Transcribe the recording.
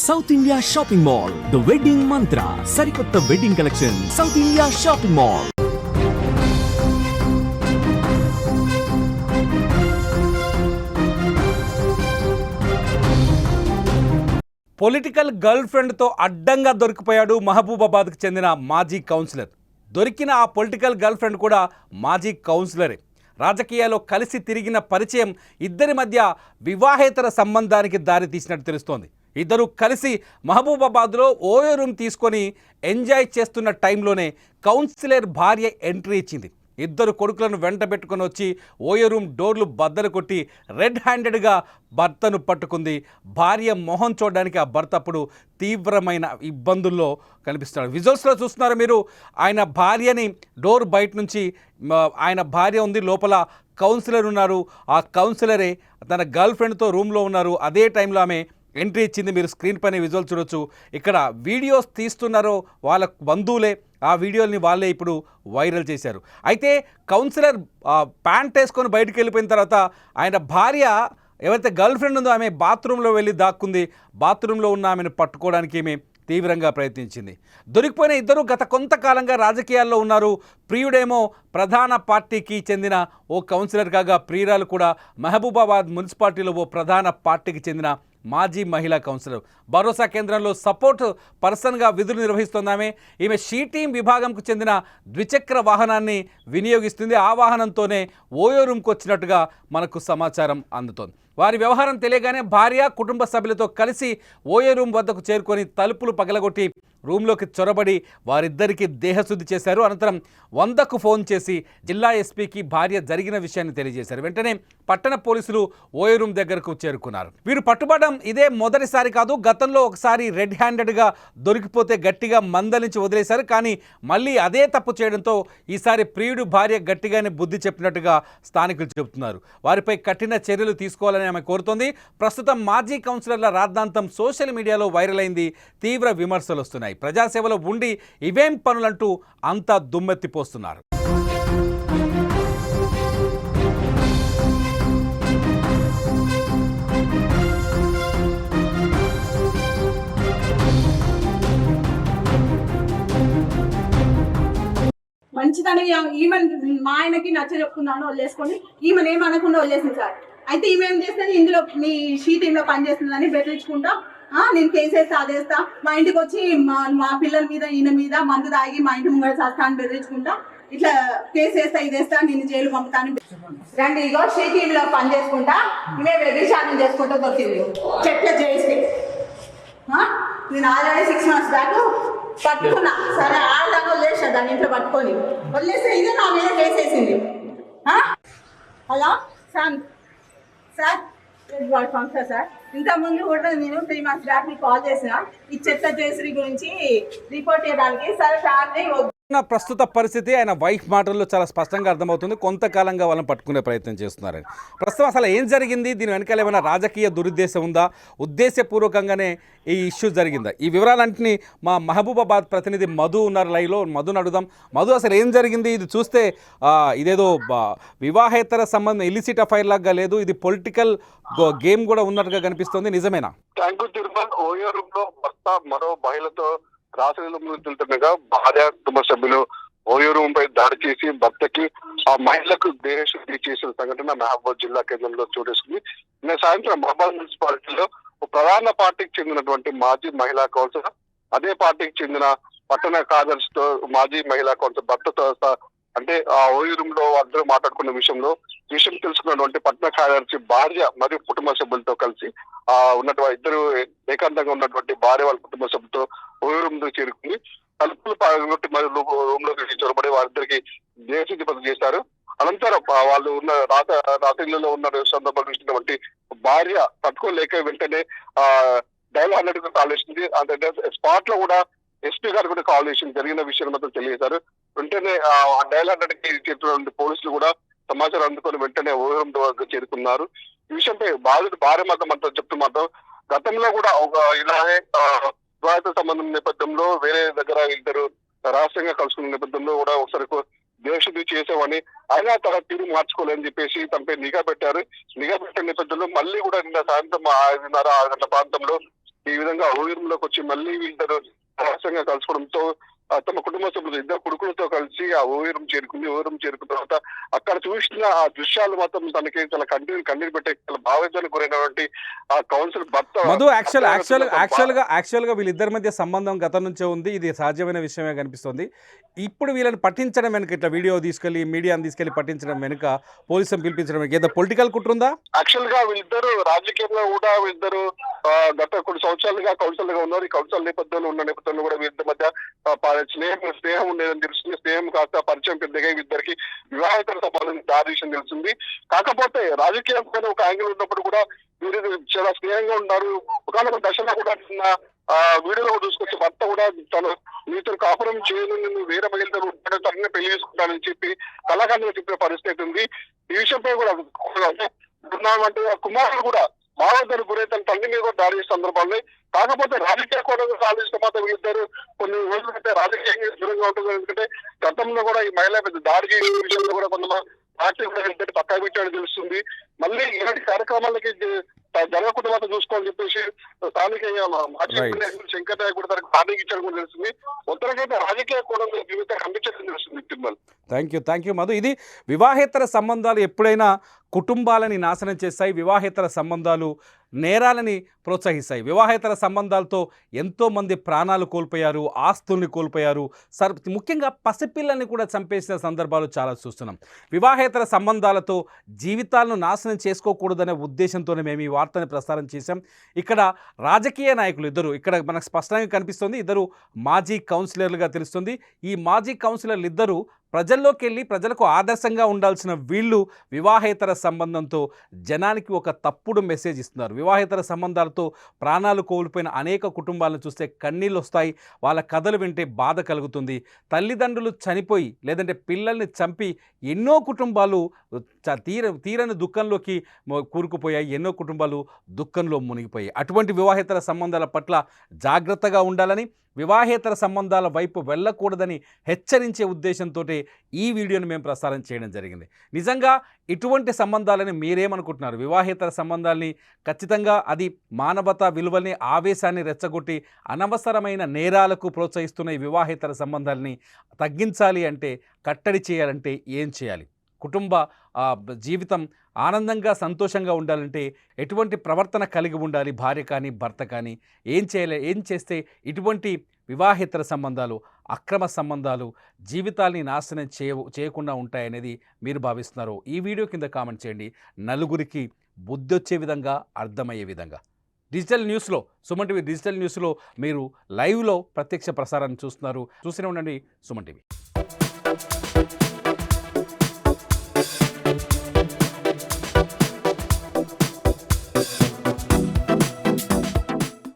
South India shopping mall, the wedding మంత్ర, సరికొత్త wedding collection, south India shopping mall. Political girl ఫ్రెండ్తో అడ్డంగా దొరికిపోయాడు మహబూబాబాద్కు చెందిన మాజీ కౌన్సిలర్. దొరికిన ఆ పొలిటికల్ గర్ల్ ఫ్రెండ్ కూడా మాజీ కౌన్సిలరే. రాజకీయాల్లో కలిసి తిరిగిన పరిచయం ఇద్దరి మధ్య వివాహేతర సంబంధానికి దారి తీసినట్టు తెలుస్తోంది. ఇద్దరు కలిసి మహబూబాబాద్లో ఓయో రూమ్ తీసుకొని ఎంజాయ్ చేస్తున్న టైంలోనే కౌన్సిలర్ భార్య ఎంట్రీ ఇచ్చింది. ఇద్దరు కొడుకులను వెంట పెట్టుకొని వచ్చి ఓయో రూమ్ డోర్లు బద్దలు కొట్టి రెడ్ హ్యాండెడ్గా భర్తను పట్టుకుంది. భార్య మొహం చూడడానికి ఆ భర్త అప్పుడు తీవ్రమైన ఇబ్బందుల్లో కనిపిస్తున్నాడు. విజువల్స్లో చూస్తున్నారు మీరు. ఆయన భార్యని డోర్ బయట నుంచి, ఆయన భార్య ఉంది, లోపల కౌన్సిలర్ ఉన్నారు. ఆ కౌన్సిలరే తన గర్ల్ ఫ్రెండ్తో రూమ్లో ఉన్నారు. అదే టైంలో ఆమె ఎంట్రీ ఇచ్చింది. మీరు స్క్రీన్ పైన విజువల్ చూడొచ్చు. ఇక్కడ వీడియోస్ తీస్తున్నారో వాళ్ళ బంధువులే ఆ వీడియోని వాళ్ళే ఇప్పుడు వైరల్ చేశారు. అయితే కౌన్సిలర్ ప్యాంట్ వేసుకొని బయటకు వెళ్ళిపోయిన తర్వాత ఆయన భార్య ఎవరైతే గర్ల్ ఫ్రెండ్ ఉందో ఆమె బాత్రూంలో వెళ్ళి దాక్కుంది. బాత్రూంలో ఉన్న ఆమెను పట్టుకోవడానికి ఈమె తీవ్రంగా ప్రయత్నించింది. దొరికిపోయిన ఇద్దరు గత కొంతకాలంగా రాజకీయాల్లో ఉన్నారు. ప్రియుడేమో ప్రధాన పార్టీకి చెందిన ఓ కౌన్సిలర్ కాగా, ప్రియురాలు కూడా మహబూబాబాద్ మున్సిపాలిటీలో ఓ ప్రధాన పార్టీకి చెందిన మాజీ మహిళా కౌన్సిలర్. భరోసా కేంద్రంలో సపోర్ట్ పర్సన్గా విధులు నిర్వహిస్తోందామె. ఈమె షీ టీం విభాగంకు చెందిన ద్విచక్ర వాహనాన్ని వినియోగిస్తుంది. ఆ వాహనంతోనే ఓయో రూమ్కి వచ్చినట్టుగా మనకు సమాచారం అందుతోంది. వారి వ్యవహారం తెలియగానే భార్య, కుటుంబ సభ్యులతో కలిసి ఓయో రూమ్ వద్దకు చేరుకొని తలుపులు పగలగొట్టి రూమ్లోకి చొరబడి వారిద్దరికీ దేహశుద్ధి చేశారు. అనంతరం 100కు ఫోన్ చేసి జిల్లా ఎస్పీకి భార్య జరిగిన విషయాన్ని తెలియజేశారు. వెంటనే పట్టణ పోలీసులు ఓయో రూమ్ దగ్గరకు చేరుకున్నారు. వీరు పట్టుబడడం ఇదే మొదటిసారి కాదు. గతంలో ఒకసారి రెడ్ హ్యాండెడ్గా దొరికిపోతే గట్టిగా మందలించి వదిలేశారు. కానీ మళ్ళీ అదే తప్పు చేయడంతో ఈసారి ప్రియుడు భార్య గట్టిగానే బుద్ధి చెప్పినట్టుగా స్థానికులు చెబుతున్నారు. వారిపై కఠిన చర్యలు తీసుకోవాలని ఆమె కోరుతోంది. ప్రస్తుతం మాజీ కౌన్సిలర్ల రాద్ధాంతం సోషల్ మీడియాలో వైరల్ అయింది. తీవ్ర విమర్శలు వస్తున్నాయి. ప్రజాసేవలో ఉండి ఇవేం పనులంటూ అంతా దుమ్మెత్తిపోస్తున్నారు. మంచిదని ఈమెను మా ఆయనకి నచ్చ చెప్పుకున్నాను వదిలేసుకొని ఈమెను ఏమనకుండా వదిలేసింది సార్. అయితే ఈమె ఏం చేస్తుంది, ఇందులో మీ షీ టీంలో పనిచేస్తుందని బెదిరించుకుంటా నేను కేసు వేస్తా అదేస్తా, మా ఇంటికి వచ్చి మా పిల్లల మీద ఈయన మీద మందు తాగి మా ఇంటి ముంగడ చేస్తా అని బెదిరించుకుంటా, ఇట్లా కేసు వేస్తా ఇదేస్తా, నేను జైలు పంపుతాను. రండి, ఇగో షీ టీంలో పని చేసుకుంటా ఈమె వ్యభిచారం చేసుకుంటూ దొరికింది చెట్ల చేసి. నేను ఆల్రెడీ 6 months బ్యాక్ పట్టుకున్నా. సరే ఆడదాన్ని వదిలేసా, దాన్ని ఇంట్లో పట్టుకొని వదిలేస్తే ఇదే నా మీద కేసు వేసింది. Hello sir, sir function sir, ఇంతకుముందు కూడా నేను 3 months బ్యాక్ మీకు కాల్ చేసిన ఈ చెత్త జయశ్రీ గురించి రిపోర్ట్ చేయడానికి. సరే ఫ్యామిలీ ప్రస్తుత పరిస్థితి ఆయన వైఫ్ మాటల్లో చాలా స్పష్టంగా అర్థమవుతుంది. కొంతకాలంగా వాళ్ళని పట్టుకునే ప్రయత్నం చేస్తున్నారని. ప్రస్తుతం అసలు ఏం జరిగింది, దీని వెనకాల ఏమైనా రాజకీయ దురుద్దేశం ఉందా, ఉద్దేశపూర్వకంగానే ఈ ఇష్యూ జరిగిందా? ఈ వివరాలన్నింటినీ మా మహబూబాబాద్ ప్రతినిధి మధు ఉన్నారు లైవ్లో. మధుని అడుగుదాం. మధు, అసలు ఏం జరిగింది? ఇది చూస్తే ఇదేదో వివాహేతర సంబంధం, ఇలిసిట్ అఫైర్ లాగా లేదు, ఇది పొలిటికల్ గేమ్ కూడా ఉన్నట్టుగా కనిపిస్తుంది. నిజమేనా? ఓయో రూమ్ లో భర్త మరో మహిళతో రాసలీలలో వెళ్తుండగా భార్య, కుటుంబ సభ్యులు ఓయో రూమ్ పై దాడి చేసి భర్తకి, ఆ మహిళకు దేహశుద్ధి చేసిన సంఘటన మహబూబాబాద్ జిల్లా కేంద్రంలో చోటేసుకుంది. నిన్న సాయంత్రం మహబూబాబాద్ మున్సిపాలిటీలో ప్రధాన పార్టీకి చెందినటువంటి మాజీ మహిళా కౌన్సిలర్, అదే పార్టీకి చెందిన పట్టణ కార్యదర్శితో మాజీ మహిళా కౌన్సిలర్ భర్తతో అంటే ఆ ఓయో రూమ్ లో అందరూ మాట్లాడుకున్న విషయం తెలుసుకున్నటువంటి పట్టణ కార్యదర్శి భార్య మరియు కుటుంబ సభ్యులతో కలిసి ఉన్నటువంటి ఇద్దరు ఏకాంతంగా ఉన్నటువంటి భార్య వాళ్ళ కుటుంబ సభ్యులతో ఓయో రూమ్ లో చేరుకుంది. తలుపులు పగలగొట్టి మరియు రూమ్ లోకి చొరబడి వారిద్దరికి దేశశుద్ధి పనులు చేశారు. అనంతరం వాళ్ళు ఉన్న రాత్రిలో ఉన్న సందర్భాలు చూసినటువంటి భార్య తట్టుకోలేక వెంటనే డైల్ 100కు కాల్ చేసింది. అంటే స్పాట్ లో కూడా ఎస్పీ గారు కూడా కాల్ చేసి జరిగిన విషయాన్ని మాత్రం తెలియజేశారు. వెంటనే డైల్ 100కి చేరుతున్నటువంటి పోలీసులు కూడా సమాచారం అందుకొని వెంటనే ఓయో రూమ్ చేరుకున్నారు. ఈ విషయంపై భార్య మాత్రం చెప్తూ మాత్రం గతంలో కూడా ఒక ఇలాగే వివాహిత సంబంధం నేపథ్యంలో వేరే దగ్గర ఇద్దరు రహస్యంగా కలుసుకున్న నేపథ్యంలో కూడా ఒకసారి దేశశుద్ధి చేసామని, అయినా తన తీరు మార్చుకోలేని చెప్పేసి తనపై నిఘా పెట్టారు. నిఘా పెట్టిన నేపథ్యంలో మళ్ళీ కూడా నిన్న సాయంత్రం 5:30, 6 గంటల ప్రాంతంలో ఈ విధంగా ఓయూరులోకి వచ్చి మళ్ళీ వీళ్ళిద్దరు రహస్యంగా కలుసుకోవడంతో తమ కుటుంబ సభ్యులు ఇద్దరు కొడుకులతో కలిసి ఆ ఓయూరం చేరుకుంది. ఓయూరం చేరుకున్న తర్వాత అక్కడ చూసిన ఆ దృశ్యాలు మాత్రం తనకి చాలా కన్నీరు పెట్టే చాలా భావేదనకు గురైనటువంటి ఆ కౌన్సిల్ భర్త మధు యాక్చువల్ గా వీళ్ళిద్దరి మధ్య సంబంధం గతం నుంచే ఉంది. ఇది సహజమైన విషయమే కనిపిస్తుంది. ఇప్పుడు వీళ్ళని పట్టించడం వెనుక, ఇట్లా వీడియో తీసుకెళ్లి మీడియాని తీసుకెళ్లి పట్టించడం వెనుక, పోలీసులను పిలిపించడం వెనుక ఏదో పొలిటికల్ కుట్రుందా? యాక్చువల్ గా వీళ్ళిద్దరు రాజకీయంగా కూడా వీళ్ళిద్దరు గత కొన్ని సంవత్సరాలుగా కౌన్సిల్ గా ఉన్నారు. ఈ కౌన్సిల్ నేపథ్యంలో కూడా వీళ్ళిద్దరి మధ్య స్నేహం ఉండేదని తెలుస్తుంది. స్నేహం కాస్త పరిచయం పెద్దగా వీళ్ళిద్దరికి వివాహేతర సంబంధం దారితీసిందని తెలుస్తుంది. కాకపోతే రాజకీయమైన ఒక యాంగిల్ ఉన్నప్పుడు కూడా వీరు చాలా స్నేహంగా ఉన్నారు. ఒకనొక దశలో కూడా వీడియోలో చూసుకొచ్చి భర్త కూడా తను మీతో కాపురం చేయను, నిన్ను వేరే మహిళతో ఉంటాడు, తననే పెళ్లి చేసుకుంటానని చెప్పి కళాకారులుగా చెప్పిన పరిస్థితి ఉంది. ఈ విషయంపై కూడా అంటే కుమారుడు కూడా భావోద్వేగానికి గురై తన తండ్రి మీద కూడా దాడి చేసే సందర్భాలు. కాకపోతే రాజకీయ కోణంగా ఆలోచిస్తే మాత్రం వీళ్ళిద్దరు కొన్ని రోజులు అయితే రాజకీయంగా దూరంగా ఉంటుంది. ఎందుకంటే గతంలో కూడా ఈ మహిళ పెద్ద దాడి చేసే విషయంలో కూడా కొంతమంది పార్టీ కూడా వెళ్తే పక్కా పెట్టాడని తెలుస్తుంది. మళ్ళీ ఇలాంటి కార్యక్రమాలకి జరగకుండా మాత్రం చూసుకోవాలని చెప్పేసి స్థానిక శంకర్ నాయక్ కూడా తనకు హామీ ఇచ్చాడు కూడా తెలుస్తుంది. మొత్తానికైతే రాజకీయ కోణంలో జీవితం ఖండించడం తెలుస్తుంది. Tirumala thank you Madhu. ఇది వివాహేతర సంబంధాలు ఎప్పుడైనా కుటుంబాలని నాశనం చేస్తాయి. వివాహేతర సంబంధాలు నేరాలని ప్రోత్సహిస్తాయి. వివాహేతర సంబంధాలతో ఎంతోమంది ప్రాణాలు కోల్పోయారు, ఆస్తుల్ని కోల్పోయారు, ముఖ్యంగా పసిపిల్లల్ని కూడా చంపేసిన సందర్భాలు చాలా చూస్తున్నాం. వివాహేతర సంబంధాలతో జీవితాలను నాశనం చేసుకోకూడదనే ఉద్దేశంతోనే మేము ఈ వార్తని ప్రసారం చేశాం. ఇక్కడ రాజకీయ నాయకులు ఇద్దరు, ఇక్కడ మనకు స్పష్టంగా కనిపిస్తుంది, ఇద్దరు మాజీ కౌన్సిలర్లుగా తెలుస్తుంది. ఈ మాజీ కౌన్సిలర్లు ఇద్దరు ప్రజల్లోకి వెళ్ళి ప్రజలకు ఆదర్శంగా ఉండాల్సిన వీళ్ళు వివాహేతర సంబంధంతో జనానికి ఒక తప్పుడు మెసేజ్ ఇస్తున్నారు. వివాహేతర సంబంధాలతో ప్రాణాలు కోల్పోయిన అనేక కుటుంబాలను చూస్తే కన్నీళ్ళు వస్తాయి. వాళ్ళ కథలు వింటే బాధ కలుగుతుంది. తల్లిదండ్రులు చనిపోయి లేదంటే పిల్లల్ని చంపి ఎన్నో కుటుంబాలు తీరని దుఃఖంలోకి కూరుకుపోయాయి. ఎన్నో కుటుంబాలు దుఃఖంలో మునిగిపోయాయి. అటువంటి వివాహేతర సంబంధాల పట్ల జాగ్రత్తగా ఉండాలని, వివాహేతర సంబంధాల వైపు వెళ్ళకూడదని హెచ్చరించే ఉద్దేశంతో ఈ వీడియోని మేము ప్రసారం చేయడం జరిగింది. నిజంగా ఇటువంటి సంబంధాలని మీరేమనుకుంటున్నారు? వివాహేతర సంబంధాలని ఖచ్చితంగా అది మానవతా విలువల్ని, ఆవేశాన్ని రెచ్చగొట్టి అనవసరమైన నేరాలకు ప్రోత్సహిస్తున్న ఈ వివాహేతర సంబంధాలని తగ్గించాలి అంటే, కట్టడి చేయాలంటే ఏం చేయాలి? కుటుంబ జీవితం ఆనందంగా సంతోషంగా ఉండాలంటే ఎటువంటి ప్రవర్తన కలిగి ఉండాలి భార్య కానీ భర్త కానీ? ఏం చేస్తే ఇటువంటి వివాహేతర సంబంధాలు, అక్రమ సంబంధాలు జీవితాల్ని నాశనం చేయకుండా ఉంటాయనేది మీరు భావిస్తున్నారు? ఈ వీడియో కింద కామెంట్ చేయండి. నలుగురికి బుద్ధి వచ్చే విధంగా, అర్థమయ్యే విధంగా. డిజిటల్ న్యూస్లో, సుమన్ టీవీ డిజిటల్ న్యూస్లో మీరు లైవ్లో ప్రత్యక్ష ప్రసారాన్ని చూస్తున్నారు. చూస్తూనే ఉండండి సుమన్ టీవీ.